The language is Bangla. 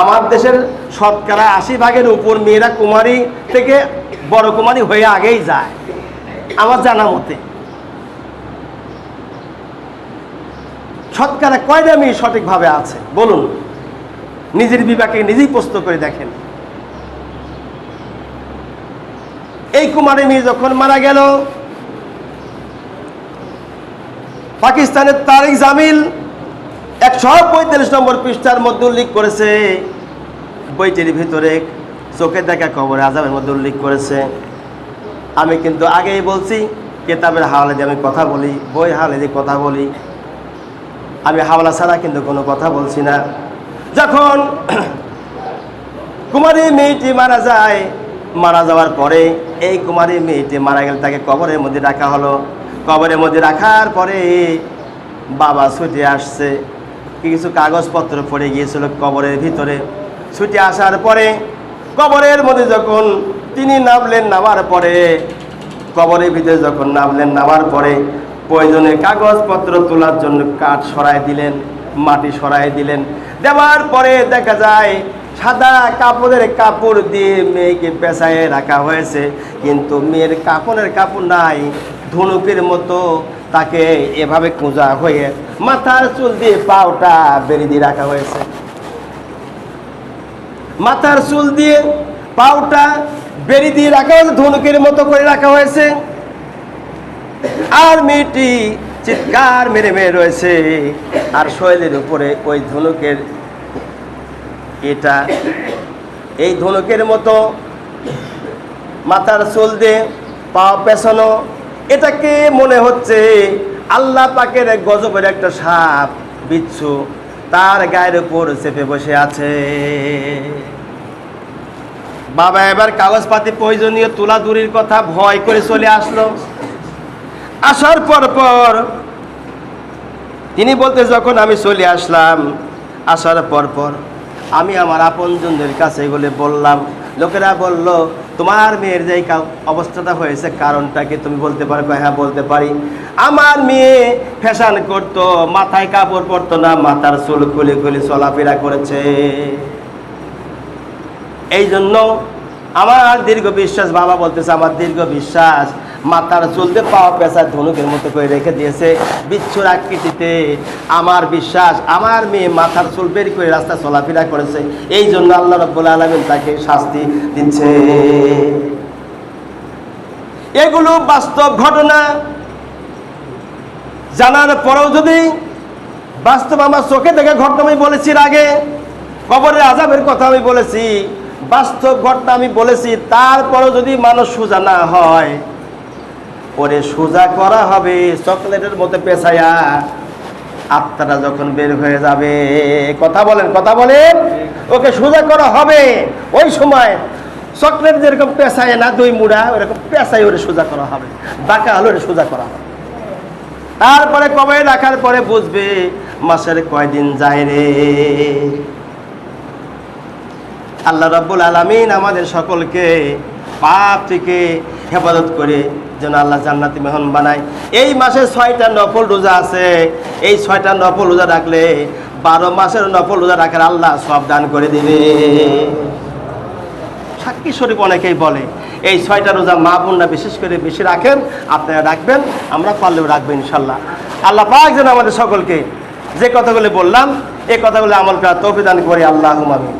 আমার দেশের শতকরা 80% উপর মেয়েরা কুমারী থেকে বড় কুমারী হয়ে আগেই যায় আমার জানা মতে। শতকরা কয়টা মেয়ে সঠিকভাবে আছে বলুন, নিজের বিবেকে নিজেই প্রশ্ন করে দেখেন। এই কুমারী মেয়ে যখন মারা গেল, পাকিস্তানের তারিক জামিল 145 নম্বর পৃষ্ঠার মধ্যে উল্লেখ করেছে, বইটির ভিতরে চোখে দেখা কবরে আযাবের মধ্যে উল্লেখ করেছে। আমি কিন্তু আগেই বলছি, কেতাবের হাওলা দিয়ে আমি কথা বলি, বই হাওলা দিয়ে কথা বলি, আমি হাওলা ছাড়া কিন্তু কোনো কথা বলছি না। যখন কুমারী মেয়েটি মারা যায়, মারা যাওয়ার পরে এই কুমারী মেয়েটি মারা গেলে তাকে কবরের মধ্যে রাখা হলো। কবরের মধ্যে রাখার পরে বাবা ছুটে আসছে, কিছু কাগজপত্র পড়ে গিয়েছিল কবরের ভিতরে। ছুটে আসার পরে কবরের মধ্যে যখন তিনি নামলেন, নামার পরে কবরের ভিতরে যখন নামলেন, নামার পরে প্রয়োজনে কাগজপত্র তোলার জন্য কাঠ সরাই দিলেন, মাটি সরাই দিলেন। দেওয়ার পরে দেখা যায় সাদা কাপড়ের কাপড় দিয়ে মেয়েকে পেঁচায়ে রাখা হয়েছে, কিন্তু মেয়ের কাপড়ের কাপড় নাই, ধনুকের মতো তাকে এভাবে কুঁজা হয়ে মাথার চুল দিয়ে পাওটা বেরিয়ে দিয়ে রাখা হয়েছে। মাথার চুল দিয়ে পাওটা বেরিয়ে দিয়ে রাখা হয়েছে, ধনুকের মতো করে রাখা হয়েছে। আর মেয়েটি চিৎকার মেরে মেরে রয়েছে, আর শরীরের উপরে ওই ধনুকের এটা, এই ধনুকের মতো মাথার চুল দিয়ে পা পেছানো। এটাকে মনে হচ্ছে আল্লাহ পাকের এক গজবের একটা সাপ বিচ্ছু তার গায়ের উপর চেপে বসে আছে। বাবা এবার কাগজপাতি প্রয়োজনীয় তোলা দূরের কথা ভয় করে চলে আসলো। আসার পর তিনি বলতে, যখন আমি চলে আসলাম, আসার পর আমি আমার আপনজনদের কাছে এগুলো বললাম। লোকেরা বলল, তোমার মেয়ের যে অবস্থাটা হয়েছে কারণটা কি তুমি বলতে পারো? হ্যাঁ বলতে পারি। আমার মেয়ে ফ্যাশন করতো, মাথায় কাপড় পরতো না, মাথার চুল খুলে খুলে চলাফেরা করেছে। এই জন্য আমার দীর্ঘ বিশ্বাস, বাবা বলতেছে আমার দীর্ঘ বিশ্বাস, মাথার চুলতে পাওয়া পেঁচার ধনুকের মতো করে রেখে দিয়েছে বিচ্ছুর আকৃতিতে। আমার বিশ্বাস আমার মেয়ে মাথার চুল বের করে রাস্তা চলাফেরা করেছে, এই জন্য আল্লাহ রাব্বুল আলামিন তাকে শাস্তি দিচ্ছে। এগুলো বাস্তব ঘটনা জানার পরেও যদি বাস্তব আমার চোখে দেখে ঘটনা, আমি বলেছি আগে কবরের আযাবের কথা আমি বলেছি, বাস্তব ঘটনা আমি বলেছি, তারপরেও যদি মানুষ সোজা না হয়, ওরে সোজা করা হবে চকলেটের মতো পেঁচায়া, আত্মাটা যখন বের হয়ে যাবে। কথা বলেন, কথা বলেন, ওকে সোজা করা হবে। ওই সময় চকলেট যেরকম পেঁচায় না দুই মুড়া, ওরকম পেঁচাই ওরে সোজা করা হবে, বাঁকা হলে ওরে সোজা করা হবে। তারপরে কবে রাখার পরে বুঝবে মাসের কয়দিন যায় রে। আল্লাহ রাব্বুল আলামিন আমাদের সকলকে পাপ থেকে হেফাজত করে যেন আল্লাহ জান্নাতি মেহমান বানায়। এই মাসে 6টা নফল রোজা আছে, এই 6টা নফল রোজা রাখলে 12 মাসের নফল রোজা রাখার আল্লাহ সওয়াব দান করে দিবে। সাক্ষী শরীফ অনেকেই বলে এই 6টা রোজা মা বোনরা বিশেষ করে বেশি রাখেন, আপনারা রাখবেন, আমরা পারলেও রাখবো ইনশাল্লাহ। আল্লাহ পাক যেন আমাদের সকলকে যে কথাগুলো বললাম এই কথাগুলো আমল করার তৌফিক দান করে, আল্লাহুম্মা আমিন।